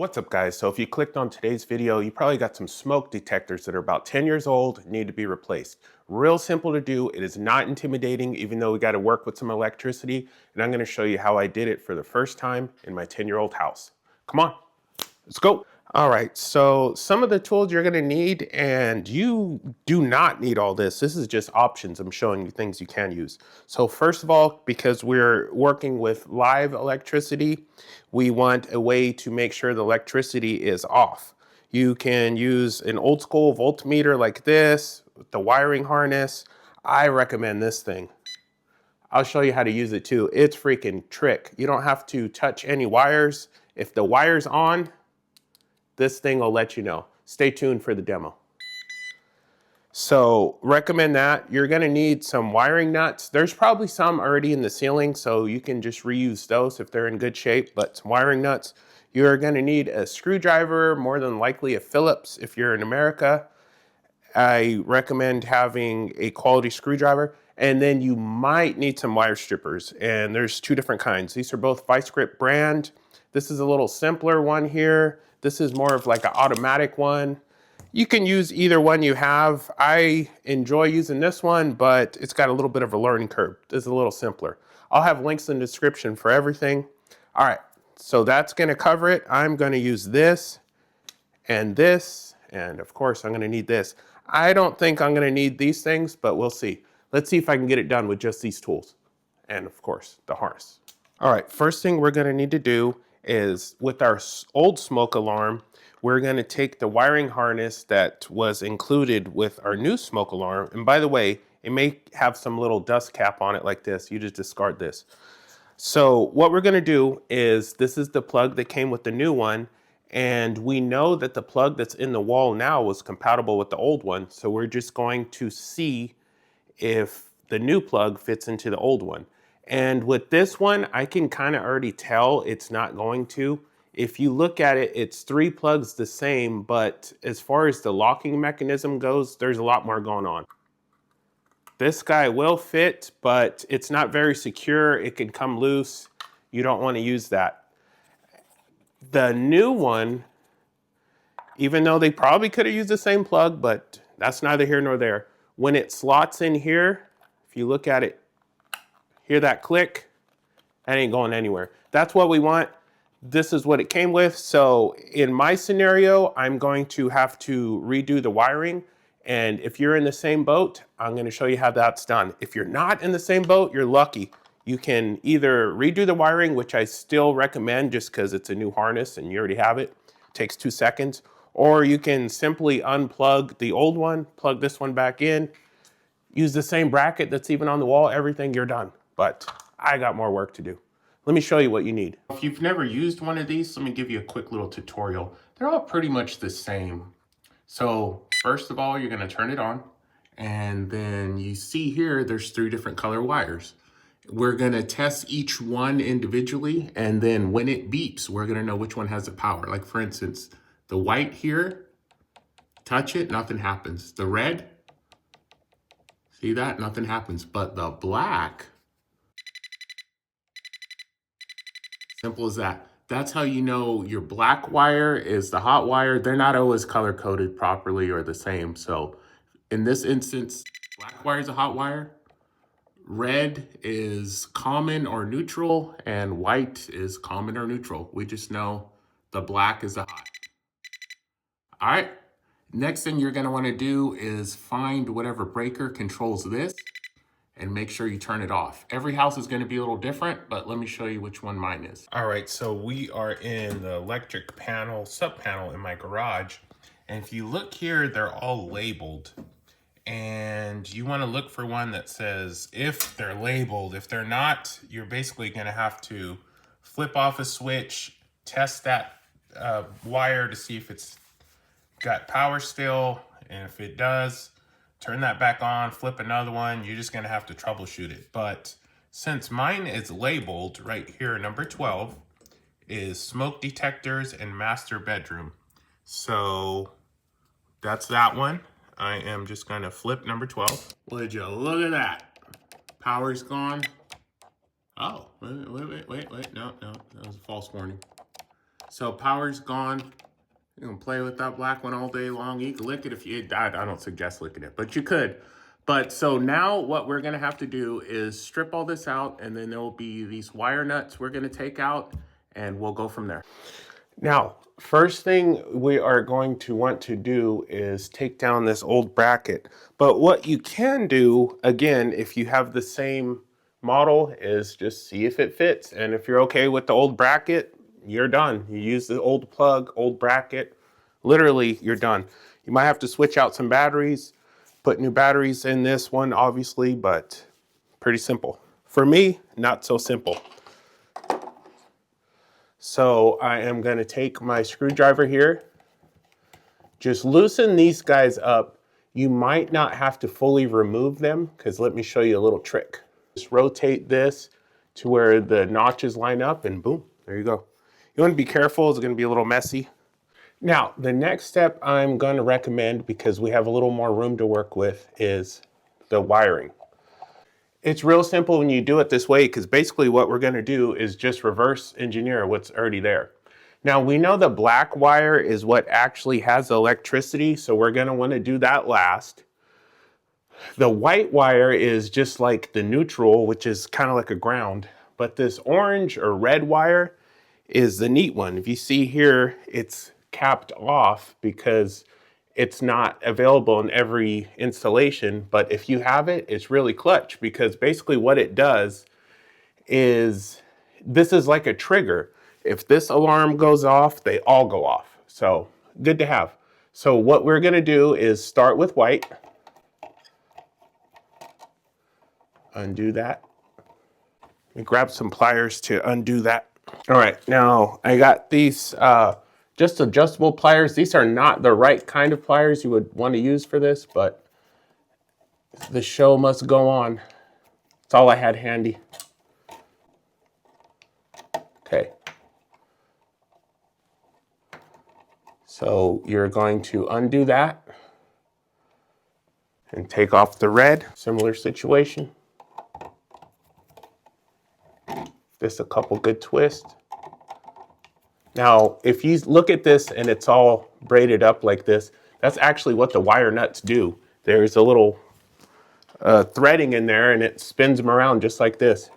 What's up, guys? So if you clicked on today's video, you probably got some smoke detectors that are about 10 years old, need to be replaced. Real simple to do. It is not intimidating, even though we got to work with some electricity. And I'm going to show you how I did it for the first time in my 10-year-old house. Come on, let's go. All right, so some of the tools you're going to need, and you do not need all this. This is just options. I'm showing you things you can use. So first of all, because we're working with live electricity, we want a way to make sure the electricity is off. You can use an old school voltmeter like this, with the wiring harness. I recommend this thing. I'll show you how to use it too. It's freaking trick. You don't have to touch any wires. If the wire's on, this thing will let you know. Stay tuned for the demo. So recommend that. You're gonna need some wiring nuts. There's probably some already in the ceiling, so you can just reuse those if they're in good shape, but some wiring nuts. You're gonna need a screwdriver, more than likely a Phillips if you're in America. I recommend having a quality screwdriver, and then you might need some wire strippers, and there's two different kinds. These are both Vice Grip brand. This is a little simpler one here. This is more of like an automatic one. You can use either one you have. I enjoy using this one, but it's got a little bit of a learning curve. It's a little simpler. I'll have links in the description for everything. All right, so that's gonna cover it. I'm gonna use this, and of course I'm gonna need this. I don't think I'm gonna need these things, but we'll see. Let's see if I can get it done with just these tools. And of course, the harness. All right, first thing we're gonna need to do is with our old smoke alarm, we're gonna take the wiring harness that was included with our new smoke alarm. And by the way, it may have some little dust cap on it like this. You just discard this. So what we're gonna do is, this is the plug that came with the new one. And we know that the plug that's in the wall now was compatible with the old one. So we're just going to see if the new plug fits into the old one. And with this one, I can kind of already tell it's not going to. If you look at it, it's 3 plugs the same, but as far as the locking mechanism goes, there's a lot more going on. This guy will fit, but it's not very secure. It can come loose. You don't want to use that. The new one, even though they probably could have used the same plug, but that's neither here nor there. When it slots in here, if you look at it, hear that click? That ain't going anywhere. That's what we want. This is what it came with. So in my scenario, I'm going to have to redo the wiring. And if you're in the same boat, I'm going to show you how that's done. If you're not in the same boat, you're lucky. You can either redo the wiring, which I still recommend just because it's a new harness and you already have it. It takes 2 seconds. Or you can simply unplug the old one, plug this one back in, use the same bracket that's even on the wall, everything, you're done. But I got more work to do. Let me show you what you need. If you've never used one of these, let me give you a quick little tutorial. They're all pretty much the same. So first of all, you're gonna turn it on, and then you see here, there's 3 different color wires. We're gonna test each one individually, and then when it beeps, we're gonna know which one has the power. Like for instance, the white here, touch it, nothing happens. The red, see that? Nothing happens. But the black, simple as that. That's how you know your black wire is the hot wire. They're not always color coded properly or the same. So in this instance, black wire is a hot wire. Red is common or neutral, and white is common or neutral. We just know the black is the hot. All right. Next thing you're going to want to do is find whatever breaker controls this and make sure you turn it off. Every house is going to be a little different, but let me show you which one mine is. All right, so we are in the electric panel, sub panel in my garage. And if you look here, they're all labeled. And you want to look for one that says if they're labeled. If they're not, you're basically going to have to flip off a switch, test that wire to see if it's got power still, and if it does, turn that back on, flip another one. You're just gonna have to troubleshoot it. But since mine is labeled right here, number 12 is smoke detectors and master bedroom. So that's that one. I am just gonna flip number 12. Would you look at that? Power's gone. Oh, wait, no, that was a false warning. So power's gone. You can play with that black one all day long. You can lick it if you, I don't suggest licking it, but you could. But so now what we're gonna have to do is strip all this out, and then there will be these wire nuts we're gonna take out, and we'll go from there. Now, first thing we are going to want to do is take down this old bracket. But what you can do, again, if you have the same model, is just see if it fits. And if you're okay with the old bracket, you're done. You use the old plug, old bracket, literally you're done. You might have to switch out some batteries, put new batteries in this one, obviously, but pretty simple. For me, not so simple. So I am going to take my screwdriver here, just loosen these guys up. You might not have to fully remove them, because let me show you a little trick. Just rotate this to where the notches line up, and boom, there you go. You want to be careful, it's going to be a little messy. Now, the next step I'm going to recommend, because we have a little more room to work with, is the wiring. It's real simple when you do it this way, because basically what we're going to do is just reverse engineer what's already there. Now, we know the black wire is what actually has electricity, so we're going to want to do that last. The white wire is just like the neutral, which is kind of like a ground. But this orange or red wire is the neat one. If you see here, it's capped off because it's not available in every installation, but if you have it, it's really clutch, because basically what it does is, this is like a trigger. If this alarm goes off, they all go off. So good to have. So what we're gonna do is start with white. Undo that. Let me grab some pliers to undo that. All right, now I got these just adjustable pliers. These are not the right kind of pliers you would want to use for this, but the show must go on. It's all I had handy. Okay. So you're going to undo that and take off the red. Similar situation. Just a couple good twists. Now, if you look at this and it's all braided up like this, that's actually what the wire nuts do. There's a little threading in there, and it spins them around just like this.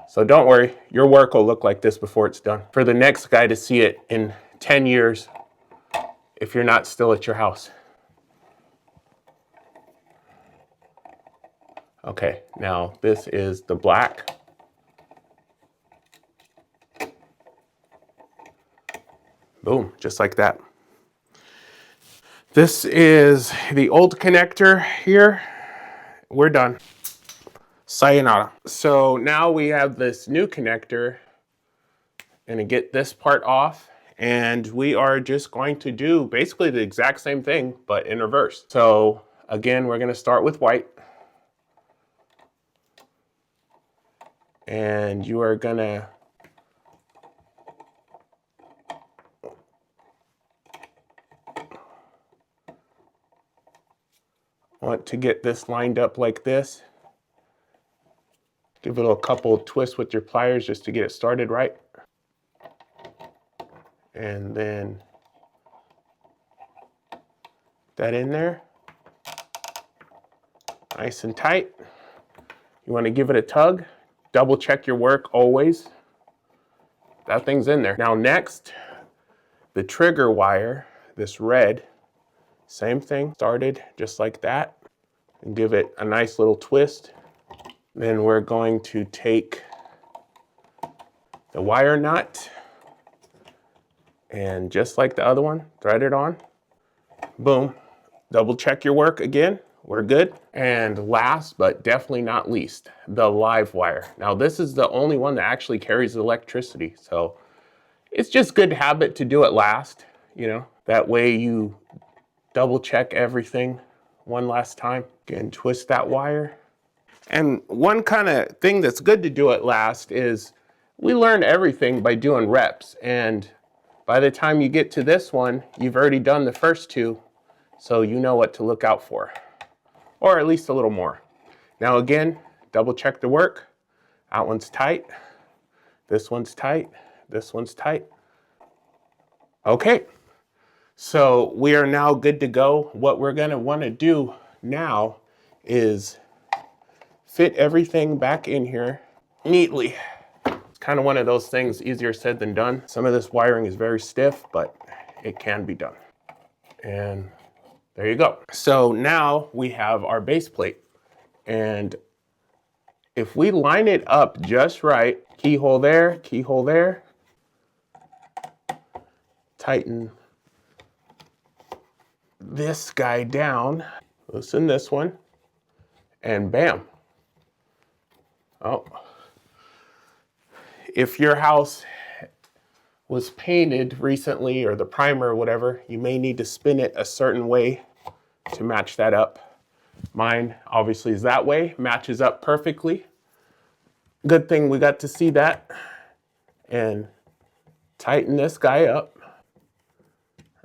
So don't worry, your work will look like this before it's done. For the next guy to see it in 10 years, if you're not still at your house. Okay, now this is the black. Boom, just like that. This is the old connector here. We're done. Sayonara. So now we have this new connector. Gonna get this part off, and we are just going to do basically the exact same thing, but in reverse. So again, we're gonna start with white. And you are gonna want to get this lined up like this. Give it a couple of twists with your pliers just to get it started right. And then that in there, nice and tight. You want to give it a tug, double check your work always. That thing's in there. Now next, the trigger wire, this red, same thing, started just like that, and give it a nice little twist. Then we're going to take the wire nut, and just like the other one, thread it on. Boom. Double check your work again. We're good. And last, but definitely not least, the live wire. Now this is the only one that actually carries electricity. So it's just good habit to do it last, you know. That way you double check everything one last time. Again, twist that wire. And one kind of thing that's good to do it last is we learn everything by doing reps. And by the time you get to this one, you've already done the first two, so you know what to look out for, or at least a little more. Now again, double check the work. That one's tight, this one's tight, this one's tight. Okay, so we are now good to go. What we're gonna wanna do now is fit everything back in here neatly. It's kind of one of those things, easier said than done. Some of this wiring is very stiff, but it can be done. And there you go. So now we have our base plate. And if we line it up just right, keyhole there, tighten this guy down, loosen this one, and bam. Oh, if your house was painted recently or the primer or whatever, you may need to spin it a certain way to match that up. Mine obviously is that way, matches up perfectly. Good thing we got to see that. And tighten this guy up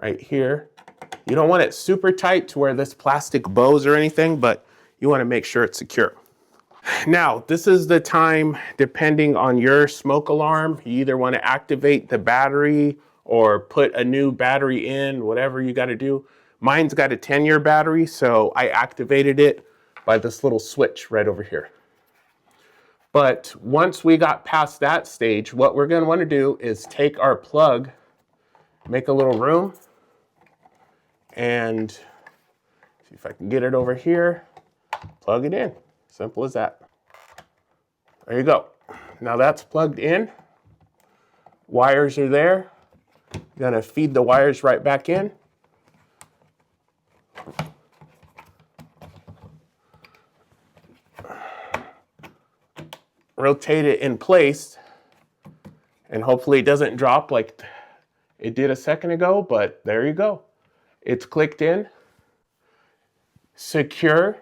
right here. You don't want it super tight to where this plastic bows or anything, but you want to make sure it's secure. Now, this is the time, depending on your smoke alarm, you either want to activate the battery or put a new battery in, whatever you got to do. Mine's got a 10-year battery, so I activated it by this little switch right over here. But once we got past that stage, what we're going to want to do is take our plug, make a little room, and see if I can get it over here, plug it in. Simple as that. There you go. Now that's plugged in. Wires are there. Gonna feed the wires right back in. Rotate it in place, and hopefully it doesn't drop like it did a second ago, but there you go. It's clicked in. Secure.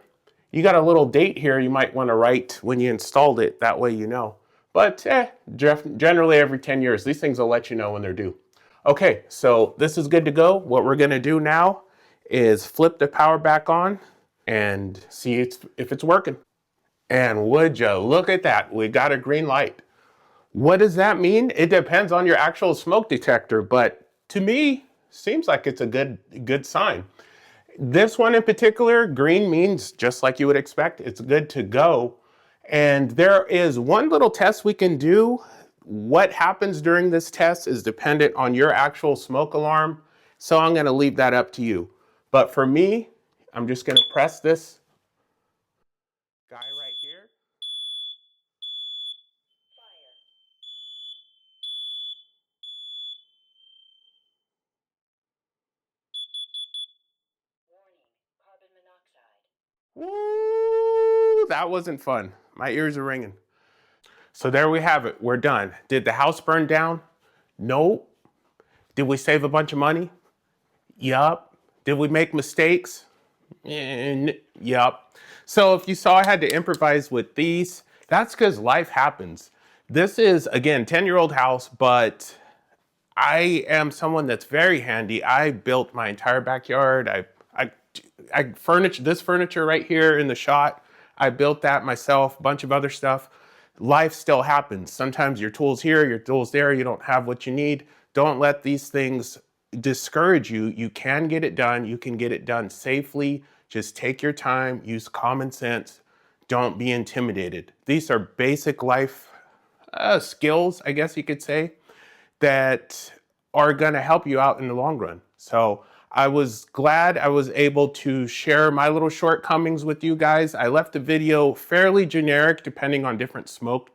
You got a little date here you might want to write when you installed it, that way you know. But generally every 10 years, these things will let you know when they're due. Okay, so this is good to go. What we're gonna do now is flip the power back on and see if it's working. And would you look at that, we got a green light. What does that mean? It depends on your actual smoke detector, but to me, seems like it's a good sign. This one in particular, green means just like you would expect, it's good to go. And there is one little test we can do. What happens during this test is dependent on your actual smoke alarm. So I'm gonna leave that up to you. But for me, I'm just gonna press this guy right here. Woo, that wasn't fun. My ears are ringing. So there we have it, we're done. Did the house burn down? No. Did we save a bunch of money? Yup. Did we make mistakes? Yup. So if you saw I had to improvise with these, that's because life happens. This is, again, 10-year-old house, but I am someone that's very handy. I built my entire backyard. I furnished this furniture right here in the shot. I built that myself, a bunch of other stuff. Life still happens. Sometimes your tools here, your tools there, you don't have what you need. Don't let these things discourage you. You can get it done. You can get it done safely. Just take your time, use common sense. Don't be intimidated. These are basic life skills, I guess you could say, that are gonna help you out in the long run. So I was glad I was able to share my little shortcomings with you guys. I left the video fairly generic depending on different smoke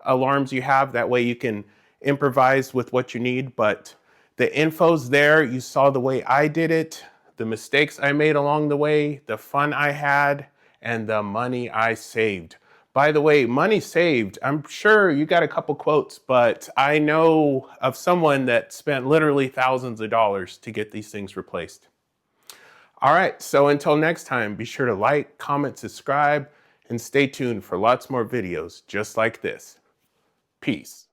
alarms you have. That way you can improvise with what you need, but the info's there. You saw the way I did it, the mistakes I made along the way, the fun I had, and the money I saved. By the way, money saved, I'm sure you got a couple quotes, but I know of someone that spent literally thousands of dollars to get these things replaced. All right, so until next time, be sure to like, comment, subscribe, and stay tuned for lots more videos just like this. Peace.